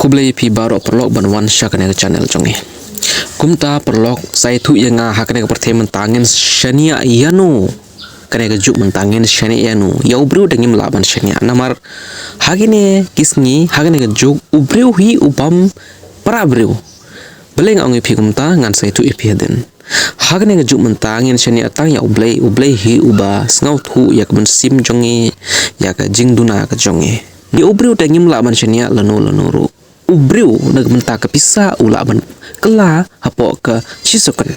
Kublai pi baro perlok ban wan syak ne channel jonge. Kumta perlok sai thu yang hakne ke perthe mentangin shania yanu. Kane ke juk mentangin shania yanu. Ya ubru dengim laban shania namar hagine kisni hagine ke juk ubru hi ubam para bru. Beleng angi pi kumta ngan sai thu ipi den. Hagane ke juk mentangin shania tang ya ublei hi uba sngau thu ya ke sim jonge ya ke jingduna ke jonge. Di ubru dengim laban shania lanu ru. Ubriu nak mentah ke pisah ulaban kela hapoh ke cisukan.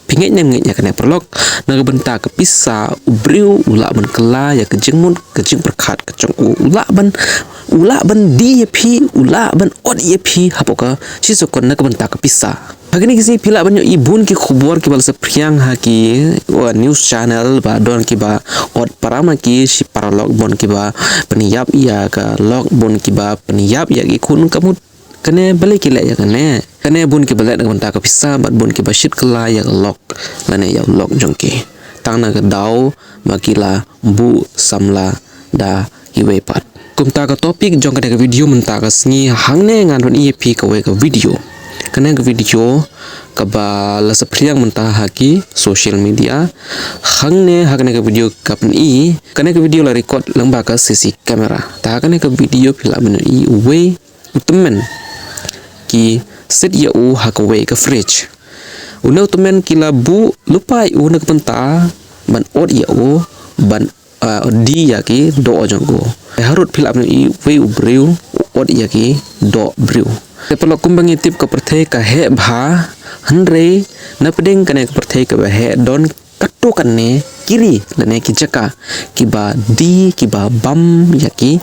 Pingitnya kena perlok nak mentah ke pisah ubriu ulaban kela ya ke jeng berkat ke cong ulaban di pi ulaban od pi hapoh ke cisukan nak mentah ke pisah. Hagini kisi pila banyak ibun ki khubor ki bal sepriang haki news channel ba don ki ba od parama ki si paralog bon ki ba peniyap ya ka log bon ki ba peniyap ya ki kun kamu kene balik ki ya kene bun ki balik dengan ta ka pisa bat bun ki ba shit kala ya log lane ya log jongki tang na ka dau makila bu samla da hiwe pat kum ta ka topik jong ka video menta ka sngi hangne ngan ron ep ka we ka video kena ke video kaba la sepriang mentah haki social media hangne hakne ke video kapen I kena ke video la record lengba ke sisi kamera ta kena ke video pila men I we Tymmen ki set ya u hakwe ke fridge una Tymmen kila bu lupa u nak penta ban od ya u ban di ya ki do jonggo harut pila men I we ubriu od ya ki do briu Kalau kumbang itip ke perthai ke he bha hanre na pedeng kane ke perthai ke he don katukan ne kiri lene ki jaka ki ba di ki ba bam yaki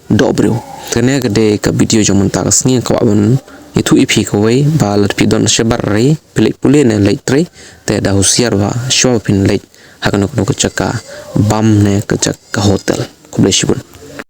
do bro kane ke de ke video jong mentak sni ka wan itu ipi ko we ba lat pi don shebar re pelik pule ne leit tre te da husiar wa show pin leit hakano ko jaka bam ne ke jaka hotel ko ble shibun